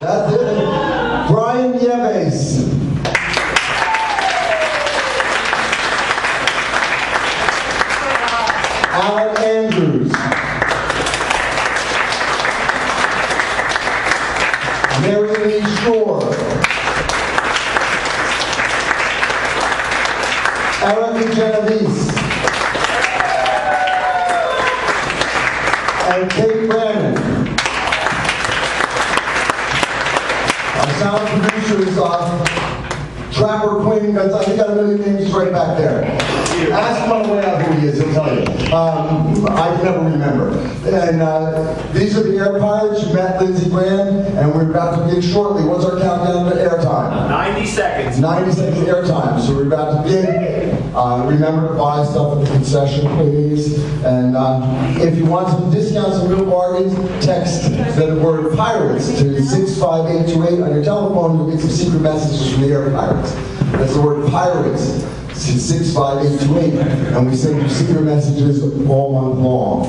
That's it. Brian Nieves. Alan Andrews. Mary Lee Shore. Erica Genovese. And Kate Brandon. Our sound producers are Trapper Quinn. I think I got a million names right back there. Ask him on the way out who he is, he'll tell you. I can never remember. And these are the air pilots. You met Lindsey Graham, and we're about to begin shortly. What's our countdown to airtime? 90 seconds. 90 seconds airtime. So we're about to begin. Remember to buy stuff at the concession, please. And if you want some discounts and real bargains, text the word pirates to 65828 on your telephone. You'll get some secret messages from the air pirates. That's the word pirates. 65828, and we send you secret messages all month long.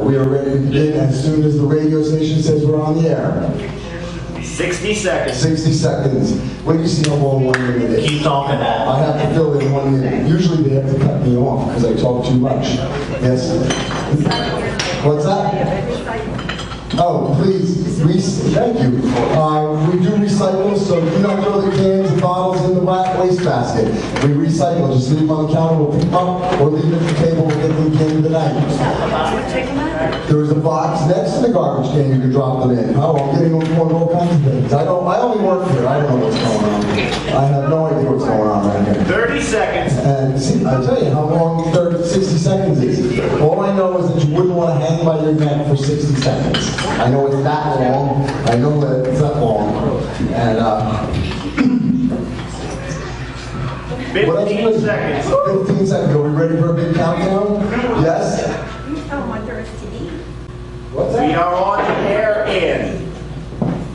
We are ready to begin as soon as the radio station says we're on the air. 60 seconds. 60 seconds. What do you see how long 1 minute is? Keep talking. I have to fill in 1 minute. Usually they have to cut me off because I talk too much. Yes? What's that? Oh, please, thank you. We do recycle, so do not throw the cans and bottles in the waste basket. We recycle, just leave them on the counter, we'll pick them up, or leave them at the table, we'll get them at the end of the night. There is a box next to the garbage can you can drop them in. Oh, I'm getting on all kinds of things. I only work here, I don't know what's going on. I have no idea what's going on right here. 30 seconds. And see, I'll tell you how long 60 seconds is. All I know is that you wouldn't want to hang by your neck for 60 seconds. I know it's that long. I know that it's that long. And 15 seconds. 15 seconds. Are we ready for a big countdown? Yes? What's that? We are on the air in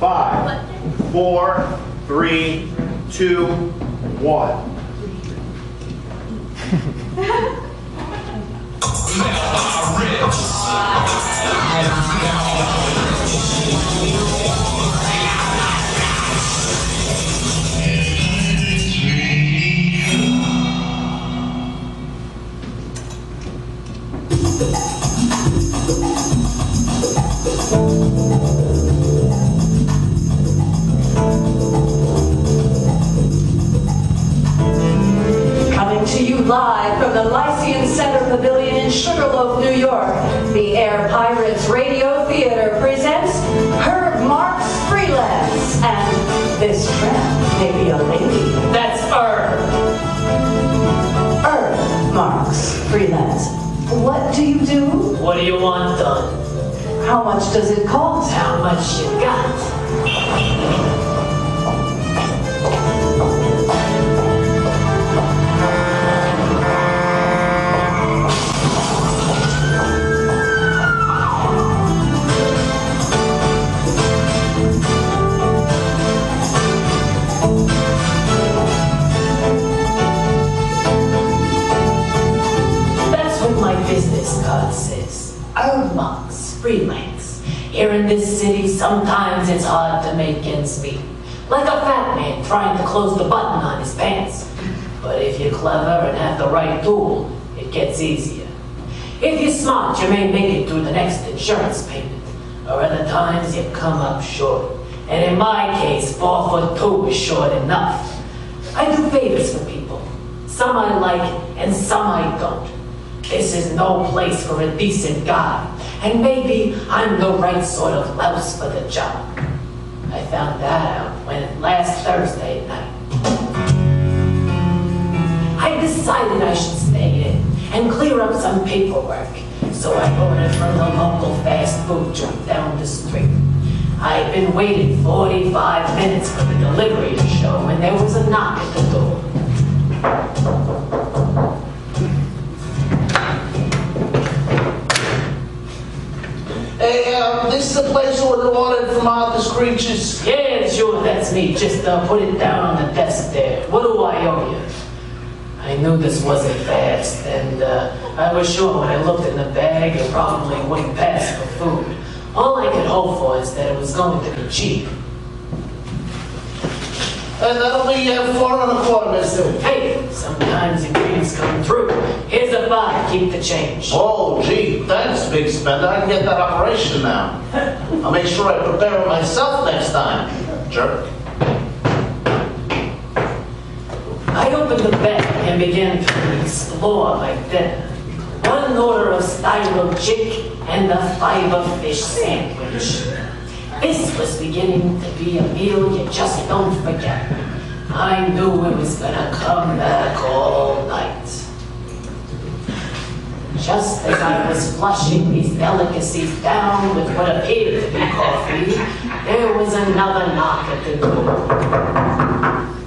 5, 4, 3, 2, 1. Coming to you live from the Lyceum Center Pavilion in Sugarloaf, New York, the Air Pirates Radio Theater presents Herb Marks Freelance, and this tramp may be a lady. That's Herb. Herb Marks Freelance. What do you do? What do you want done? How much does it cost? How much you got? That's what my business card says. Herb Marks Freelance. Here in this city, sometimes it's hard to make ends meet. Like a fat man trying to close the button on his pants. But if you're clever and have the right tool, it gets easier. If you're smart, you may make it through the next insurance payment. Or other times you come up short. And in my case, 4'2" is short enough. I do favors for people. Some I like and some I don't. This is no place for a decent guy. And maybe I'm the right sort of louse for the job. I found that out last Thursday night. I decided I should stay in and clear up some paperwork. So I ordered from the local fast food joint down the street. I'd been waiting 45 minutes for the delivery to show when there was a knock at the door. Hey, this is the place where you ordered from Arthur's Creatures. Yeah, sure, that's me. Just put it down on the desk there. What do I owe you? I knew this wasn't fast, and I was sure when I looked in the bag it probably wouldn't pass for food. All I could hope for is that it was going to be cheap. And that'll be 4.25, mister. Hey, sometimes the dreams come true. Here's a 5, keep the change. Oh, gee, thanks, big spender. I can get that operation now. I'll make sure I prepare it myself next time, jerk. I opened the bag and began to explore my dinner. 1 order of styro chick and a fiber fish sandwich. This was beginning to be a meal you just don't forget. I knew it was gonna come back all night. Just as I was flushing these delicacies down with what appeared to be coffee, there was another knock at the door.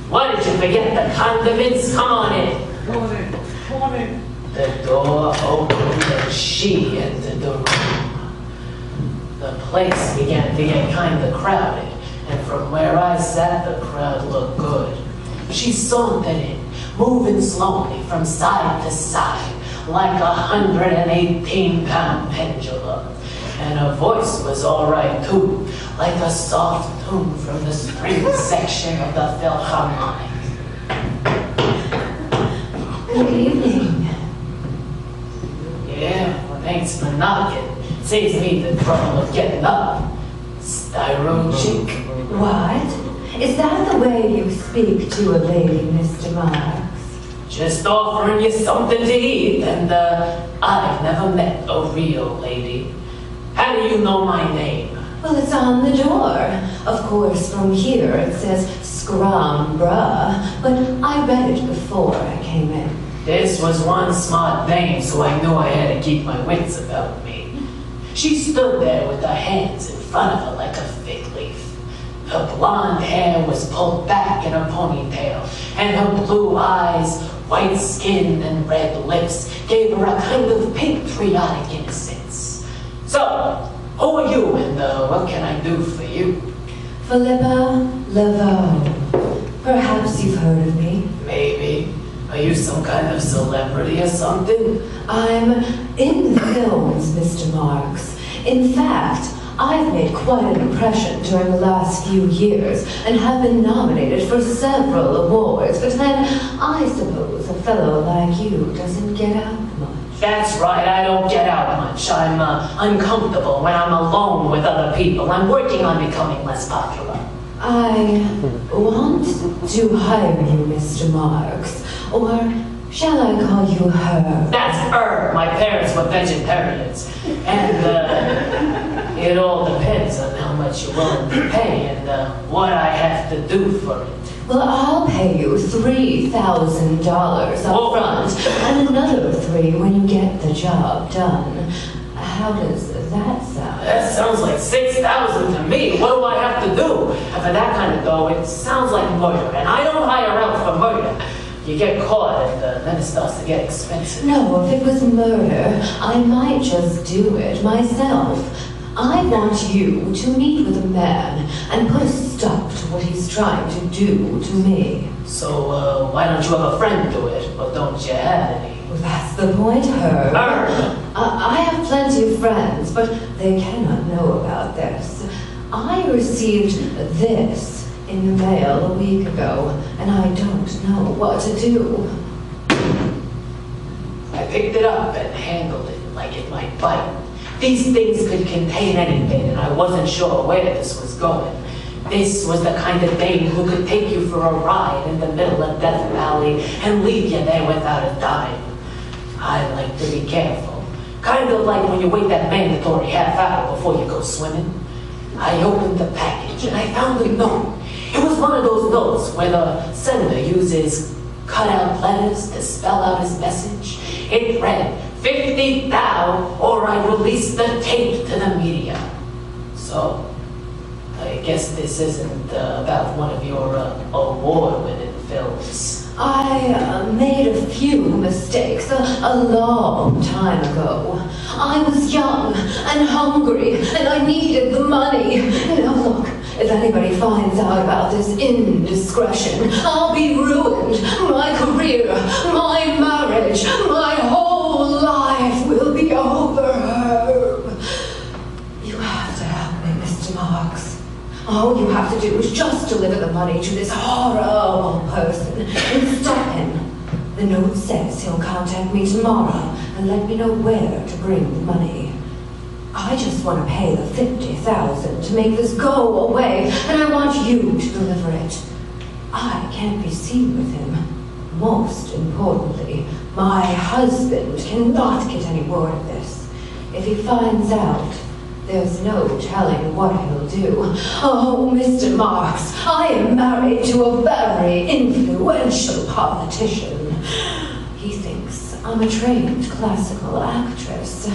Why did you forget the condiments? Come on in. Come on in. The door opened and she entered the room. The place began to get kind of crowded, and from where I sat, the crowd looked good. She sauntered in, moving slowly from side to side, like a 118-pound pendulum. And her voice was all right, too, like a soft tune from the string section of the Philharmonic. Good evening. Yeah, thanks for knocking. Saves me the trouble of getting up. Styro chick. What? Is that the way you speak to a lady, Mr. Marks? Just offering you something to eat, and I've never met a real lady. How do you know my name? Well, it's on the door. Of course, from here it says Scrum Bruh, but I read it before I came in. This was one smart dame, so I knew I had to keep my wits about me. She stood there with her hands in front of her like a fig leaf. Her blonde hair was pulled back in a ponytail, and her blue eyes, white skin, and red lips gave her a kind of patriotic innocence. So, who are you, and what can I do for you? Philippa Laveau. Perhaps you've heard of me. Maybe. Are you some kind of celebrity or something? I'm in the films, Mr. Marks. In fact, I've made quite an impression during the last few years and have been nominated for several awards, but then I suppose a fellow like you doesn't get out much. That's right, I don't get out much. I'm uncomfortable when I'm alone with other people. I'm working on becoming less popular. I want to hire you, Mr. Marks, or shall I call you her? That's her. My parents were vegetarians. And it all depends on how much you're willing to pay and what I have to do for it. Well, I'll pay you $3,000 up front and another $3,000 when you get the job done. How does that sound? That sounds like $6,000 to me. What do I have to do? And for that kind of dough, it sounds like murder. And I don't hire out for murder. You get caught and then it starts to get expensive. No, if it was murder, I might just do it myself. I want you to meet with a man and put a stop to what he's trying to do to me. So, why don't you have a friend do it? Or don't you have any? Well, that's the point, Herb. I have plenty of friends, but they cannot know about this. I received this in the mail a week ago, and I don't know what to do. I picked it up and handled it like it might bite. These things could contain anything, and I wasn't sure where this was going. This was the kind of dame who could take you for a ride in the middle of Death Valley and leave you there without a dime. I like to be careful. Kind of like when you wait that mandatory half hour before you go swimming. I opened the package and I found a note. It was one of those notes where the sender uses cut-out letters to spell out his message. It read, 50 thou, or I release the tape to the media. So, I guess this isn't about one of your award-winning films. I made a few mistakes a long time ago. I was young and hungry, and I needed the money. Now look, if anybody finds out about this indiscretion, I'll be ruined. My career, my marriage, my whole life will be over. You have to help me, Mr. Marks. All you have to do is just deliver the money to this horrible person and stop him. The note says he'll contact me tomorrow and let me know where to bring the money. I just want to pay the $50,000 to make this go away, and I want you to deliver it. I can't be seen with him. Most importantly, my husband cannot get any word of this. If he finds out, there's no telling what he'll do. Oh, Mr. Marks, I am married to a very influential politician. He thinks I'm a trained classical actress.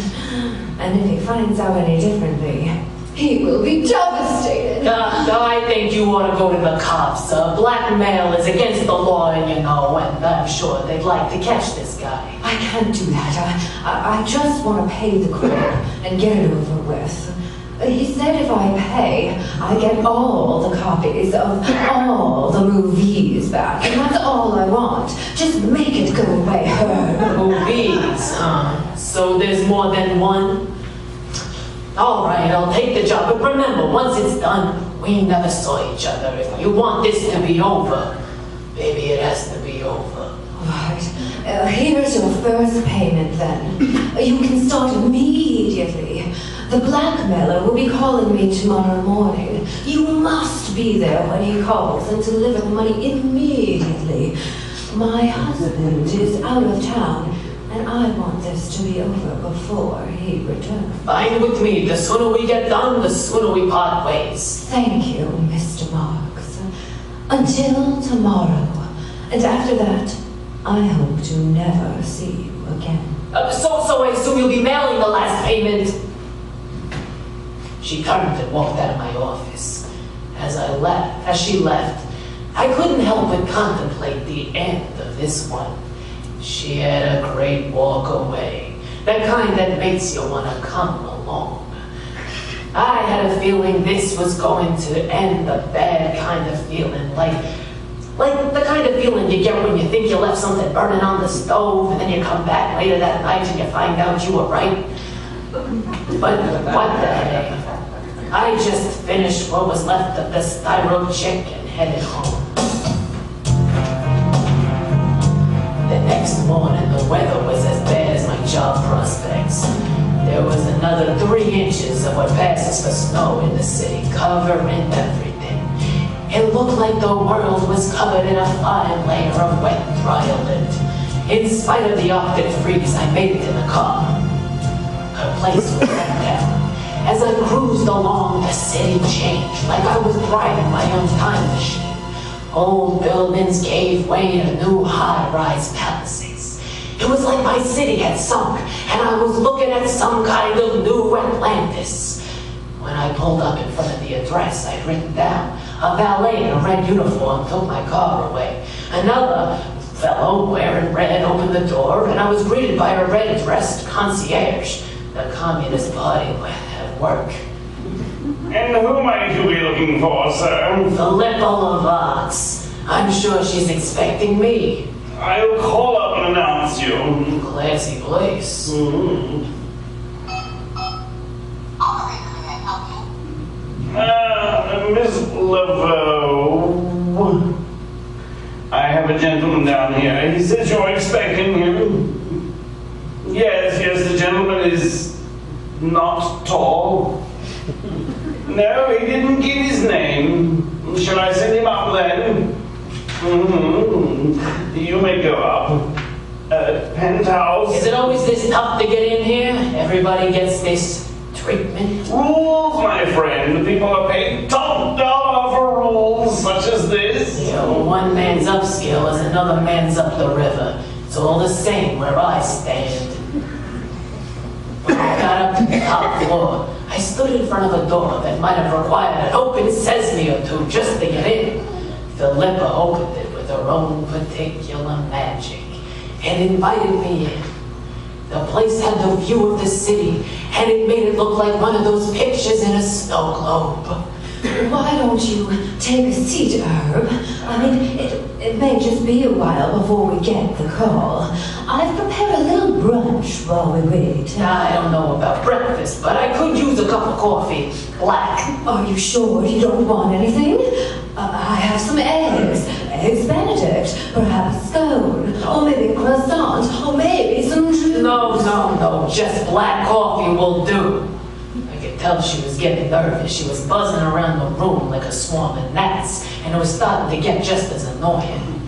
And if he finds out any differently, he will be devastated. I think you ought to go to the cops. Blackmail is against the law, and I'm sure they'd like to catch this guy. I can't do that. I just want to pay the crib and get it over with. He said if I pay, I get all the copies of all the movies back. And that's all I want. Just make it go away. Movies, so there's more than one? All right, I'll take the job. But remember, once it's done, we never saw each other. If you want this to be over, maybe it has to be over. All right. Here's your first payment then. You can start immediately. The blackmailer will be calling me tomorrow morning. You must be there when he calls and deliver the money immediately. My husband is out of town, and I want this to be over before he returns. Fine with me. The sooner we get done, the sooner we part ways. Thank you, Mr. Marks. Until tomorrow. And after that, I hope to never see you again. So I assume you'll be mailing the last payment? She turned and walked out of my office. As she left, I couldn't help but contemplate the end of this one. She had a great walk away, the kind that makes you want to come along. I had a feeling this was going to end a bad kind of feeling, like the kind of feeling you get when you think you left something burning on the stove, and then you come back later that night and you find out you were right. But what the heck? I just finished what was left of the styro chick and headed home. The next morning, the weather was as bad as my job prospects. There was another 3 inches of what passes for snow in the city, covering everything. It looked like the world was covered in a fine layer of wet, dry lint. In spite of the Arctic freeze, I made it in the car. Her place was wrecked out. As I cruised along, the city changed, like I was driving my own time machine. Old buildings gave way to new high-rise palaces. It was like my city had sunk, and I was looking at some kind of new Atlantis. When I pulled up in front of the address I'd written down, a valet in a red uniform took my car away. Another fellow wearing red opened the door, and I was greeted by a red-dressed concierge. The Communist Party at work. And who might you be looking for, sir? Philippa Lavox. I'm sure she's expecting me. I'll call up and announce you. Classy place. Miss Laveau. I have a gentleman down here. He says you're expecting him. Yes, the gentleman is not tall. No, he didn't give his name. Shall I send him up then? You may go up. Penthouse. Is it always this tough to get in here? Everybody gets this treatment? Rules, my friend. People are paid top dollar for rules such as this. One man's upskill is another man's up the river. It's all the same where I stand. When I got up to the top floor, I stood in front of a door that might have required an open sesame or two just to get in. Philippa opened it with her own particular magic and invited me in. The place had the view of the city, and it made it look like one of those pictures in a snow globe. Why don't you take a seat, Herb? I mean, it may just be a while before we get the call. I've prepared a little brunch while we wait. I don't know about breakfast, but I could use a cup of coffee. Black. Are you sure you don't want anything? I have some eggs Benedict, perhaps scone, or maybe a croissant, or maybe some juice. No, just black coffee will do. I could tell she was getting nervous. She was buzzing around the room like a swarm of gnats, and it was starting to get just as annoying.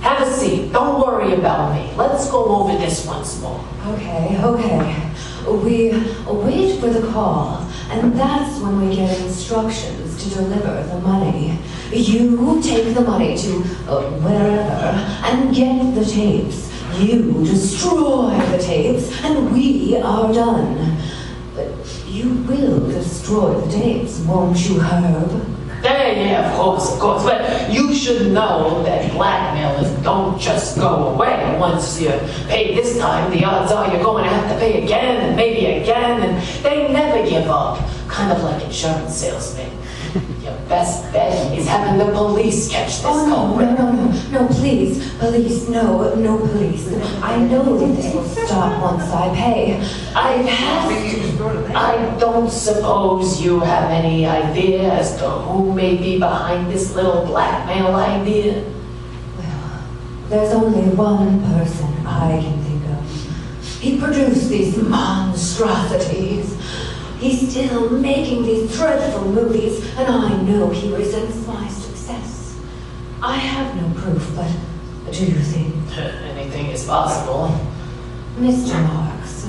Have a seat. Don't worry about me. Let's go over this once more. Okay. We wait for the call, and that's when we get instructions to deliver the money. You take the money to wherever and get the tapes. You destroy the tapes, and we are done. But you will destroy the tapes, won't you, Herb? Yeah, of course. But you should know that blackmailers don't just go away. Once you pay this time, the odds are you're going to have to pay again and maybe again, and they never give up. Kind of like insurance salesmen. Your best bet is having the police catch this culprit. No, please, police, no police. I know that this will stop once I pay. I don't suppose you have any idea as to who may be behind this little blackmail idea? Well, there's only one person I can think of. He produced these monstrosities. He's still making these dreadful movies, and I know he resents my success. I have no proof, but do you think? Anything is possible. Mr. Marks,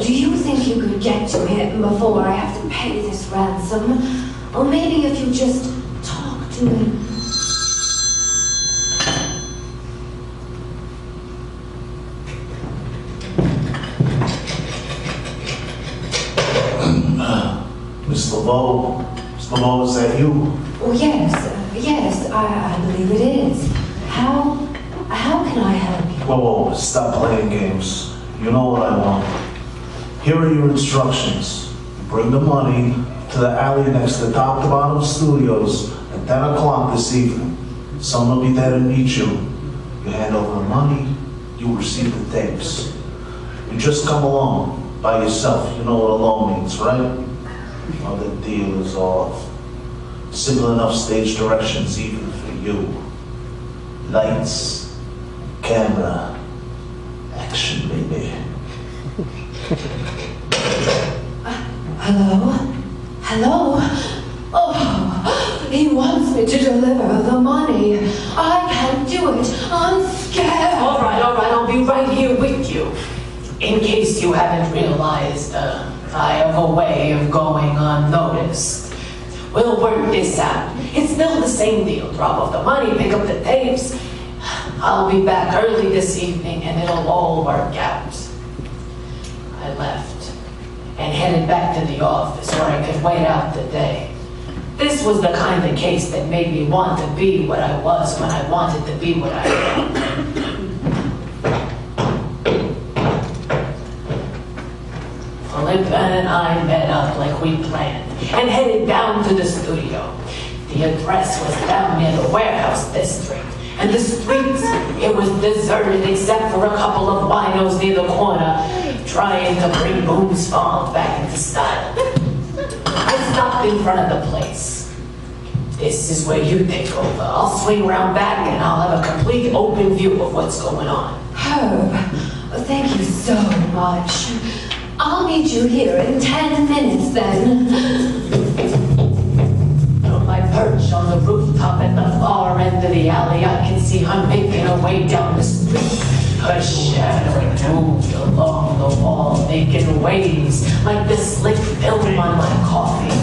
do you think you could get to him before I have to pay this ransom? Or maybe if you just talk to him. Miss LeBeau, is that you? Oh, yes, I believe it is. How can I help you? Whoa, stop playing games. You know what I want. Here are your instructions. Bring the money to the alley next to Top to Bottom Studios at 10 o'clock this evening. Someone will be there to meet you. You hand over the money, you receive the tapes. You just come along by yourself. You know what alone means, right? Well, the deal is off. Simple enough stage directions even for you. Lights, camera, action, baby. Hello? Oh, he wants me to deliver the money. I can't do it. I'm scared. All right, I'll be right here with you. In case you haven't realized, I have a way of going unnoticed. We'll work this out. It's still the same deal. Drop off the money, pick up the tapes. I'll be back early this evening and it'll all work out. I left and headed back to the office where I could wait out the day. This was the kind of case that made me want to be what I was when I wanted to be what I am. Philip and I met up like we planned and headed down to the studio. The address was down near the warehouse district, and the streets, it was deserted except for a couple of winos near the corner trying to bring Boone's Farm back into style. I stopped in front of the place. This is where you take over. I'll swing around back and I'll have a complete open view of what's going on. Herb, thank you so much. I'll meet you here in 10 minutes then. From my perch on the rooftop at the far end of the alley, I can see her making her way down the street. Her shadow moved along the wall, making waves like the slick film on my coffee.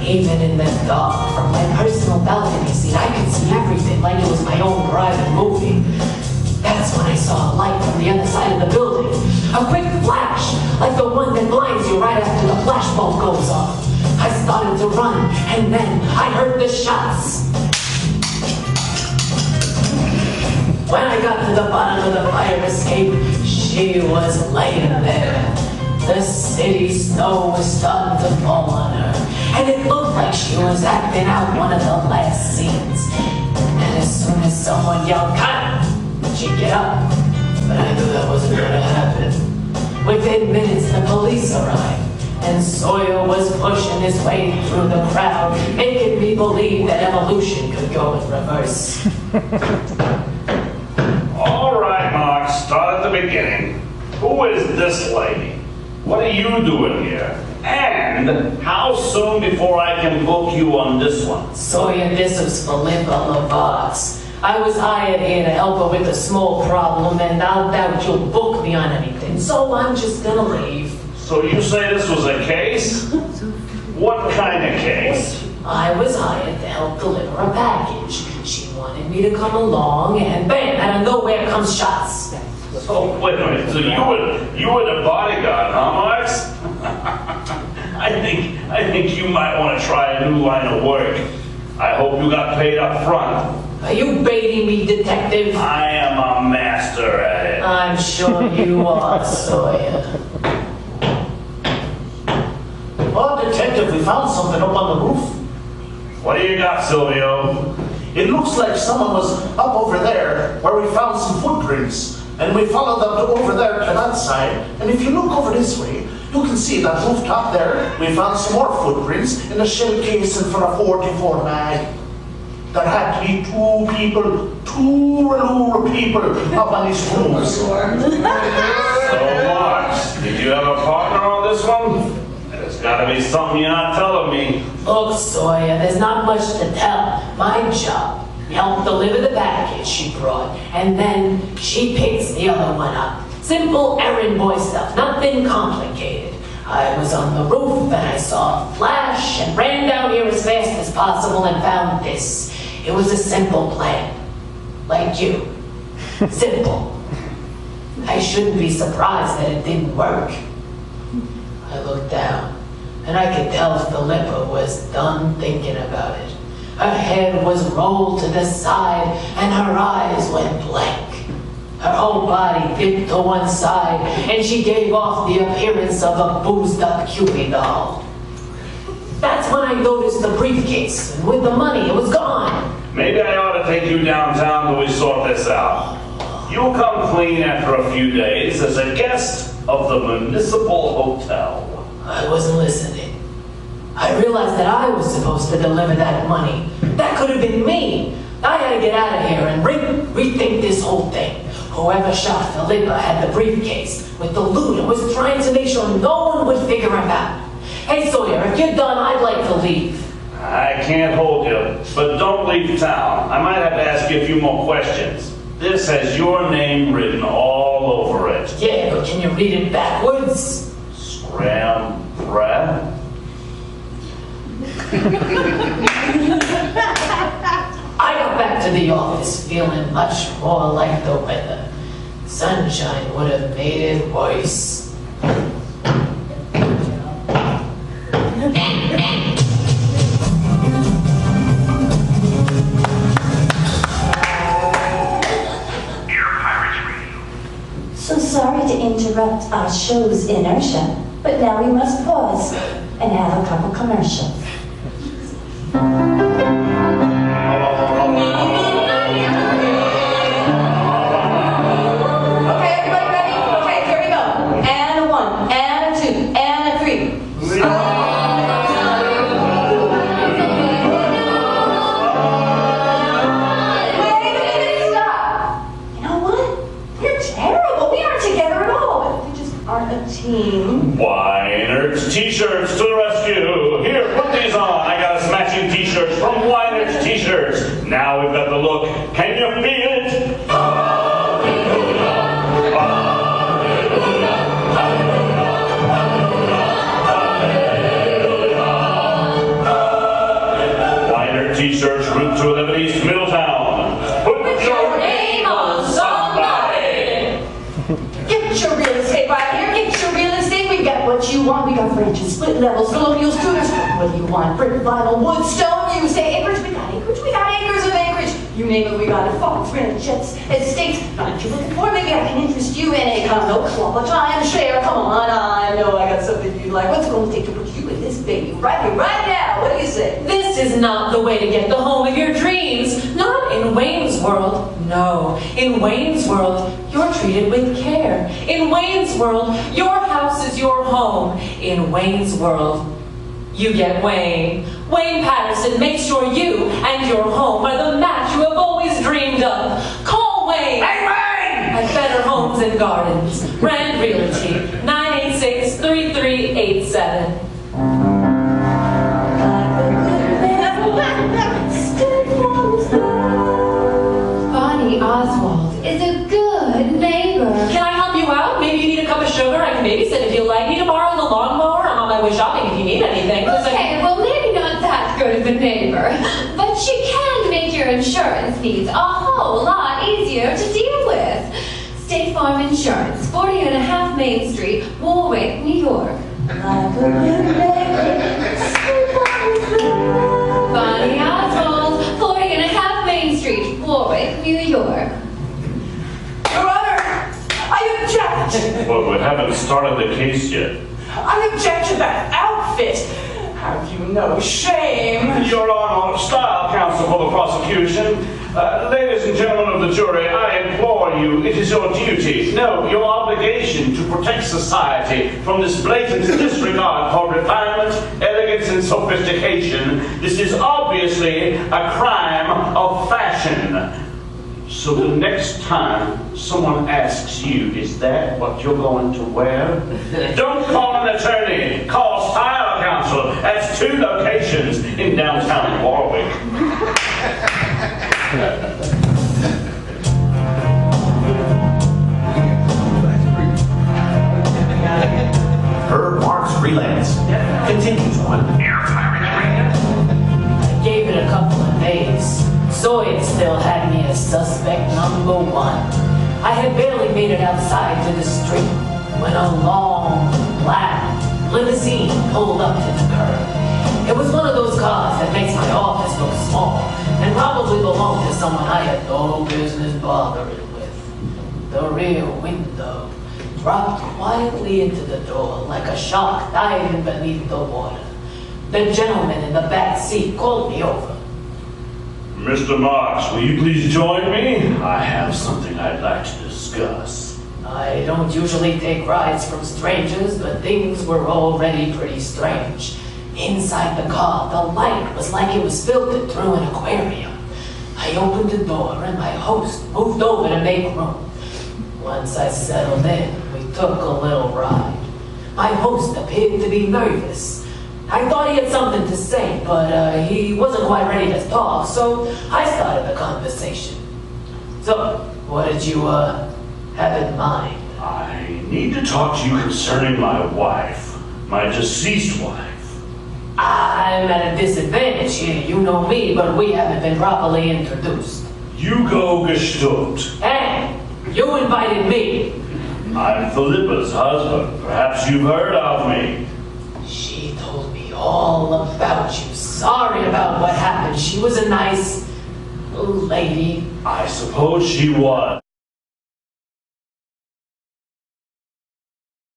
Even in the dark, from my personal balcony seat, I could see everything like it was my own private movie. That's when I saw a light from the other side of the building. A quick flash, like the one that blinds you right after the flashbulb goes off. I started to run, and then I heard the shots. When I got to the bottom of the fire escape, she was laying there, The city snow was starting to fall on her, and it looked like she was acting out one of the last scenes. And as soon as someone yelled, "Cut!" she'd get up. But I knew that wasn't going to happen. Within minutes, the police arrived, and Sawyer was pushing his way through the crowd, making me believe that evolution could go in reverse. All right, Mark, start at the beginning. Who is this lady? What are you doing here? And how soon before I can book you on this one? Sawyer, this was Philippa LaVox. I was hired here to help her with a small problem, and I doubt you'll book me on anything, so I'm just gonna leave. So you say this was a case? What kind of case? I was hired to help deliver a package. She wanted me to come along, and bam, out of nowhere comes shots. Oh, wait a minute. So you were the bodyguard, huh, Marks? I think you might want to try a new line of work. I hope you got paid up front. Are you baiting me, detective? I am a master at it. I'm sure you are, Sawyer. Oh, detective, we found something up on the roof. What do you got, Silvio? It looks like someone was up over there where we found some footprints. And we followed them over there to that side. And if you look over this way, you can see that rooftop there. We found some more footprints in a shell casing for a 44 mag. There had to be two people up on these rooms. So, Marks, did you have a partner on this one? There's got to be something you're not telling me. Look, Sawyer, there's not much to tell. My job, help deliver the package she brought, and then she picks the other one up. Simple errand boy stuff, nothing complicated. I was on the roof and I saw a flash and ran down here as fast as possible and found this. It was a simple plan. Like you. Simple. I shouldn't be surprised that it didn't work. I looked down, and I could tell Philippa was done thinking about it. Her head was rolled to the side, and her eyes went blank. Her whole body dipped to one side, and she gave off the appearance of a boozed-up Cupid doll. That's when I noticed the briefcase, and with the money, it was gone. Maybe I ought to take you downtown till we sort this out. You'll come clean after a few days as a guest of the Municipal Hotel. I wasn't listening. I realized that I was supposed to deliver that money. That could have been me. I had to get out of here and rethink this whole thing. Whoever shot Philippa had the briefcase with the loot and was trying to make sure no one would figure him out. Hey Sawyer, if you're done, I'd like to leave. I can't hold you, but don't leave town. I might have to ask you a few more questions. This has your name written all over it. Yeah, but can you read it backwards? Scram-brat? I got back to the office feeling much more like the weather. Sunshine would have made it worse. So sorry to interrupt our show's inertia, but now we must pause and have a couple commercials. Okay, everybody ready? Okay, here we go. And a 1, and a 2, and a 3. Team. Weinert's T-shirts to the rescue. Here, put these on. I got us matching T-shirts from Weinert's T-shirts. Now we've got the look. Can you feel it? Hallelujah. Hallelujah. Hallelujah. Weiner T-shirts, Route 211 East, Middletown. Put your name on somebody. Get your real estate right here. Get your real estate. We got what you want. We got franchise, split levels, colonial students. What do you want? Brick, vinyl, wood, stone. You say acreage. We got acreage. We got acres of acreage. You name it, we got it. Farms, ranchettes, estates. If you're looking for, maybe I can interest you in a condo, club, a timeshare. Come on, I know I got something you'd like. What's it going to take to put you in this baby right here, right now? What do you say? This is not the way to get the home of your dreams. Not in Wayne's World. No. In Wayne's World, you're treated with care. In Wayne's World, your house is your home. In Wayne's World, you get Wayne. Wayne Patterson makes sure you and your home are the match you have always dreamed of. Call Wayne! Hey, Wayne! At Better Homes and Gardens. Rand Realty, 986-3387. Bonnie Oswald is a good neighbor. Can I help you out? Maybe you need a cup of sugar. I can babysit if you like me to borrow the lawnmower. I'm on my way shopping if you need anything. Okay, well maybe not that good of a neighbor, but she can make your insurance needs a whole lot easier to deal with. State Farm Insurance, 40 and a half Main Street, Warwick, New York. Bonnie Oswald, 40 and a half Main Street, Warwick, New York. Your Honor, I object. Well, we haven't started the case yet. I object to that outfit. Have you no shame? Your Honor, style counsel for the prosecution. Ladies and gentlemen of the jury, I implore you, it is your duty, no, your obligation to protect society from this blatant disregard for refinement, elegance, and sophistication. This is obviously a crime of fashion. So the next time someone asks you, is that what you're going to wear? Don't call an attorney, call style counsel at 2 locations in downtown Warwick. Herb Marks Freelance. Continues on. I gave it a couple of days. Zoid still had me as suspect number 1. I had barely made it outside to the street when a long, black limousine pulled up to the curb. It was one of those cars that makes my office look small and probably belonged to someone I had no business bothering with. The rear window dropped quietly into the door like a shark diving beneath the water. The gentleman in the back seat called me over. Mr. Marks, will you please join me? I have something I'd like to discuss. I don't usually take rides from strangers, but things were already pretty strange. Inside the car, the light was like it was filtered through an aquarium. I opened the door and my host moved over to make room. Once I settled in, we took a little ride. My host appeared to be nervous. I thought he had something to say, but he wasn't quite ready to talk, so I started the conversation. So, what did you have in mind? I need to talk to you concerning my wife, my deceased wife. I'm at a disadvantage here, you know me, but we haven't been properly introduced. You go gestalt. Hey, you invited me. I'm Philippa's husband. Perhaps you've heard of me. She told me all about you. Sorry about what happened. She was a nice lady. I suppose she was.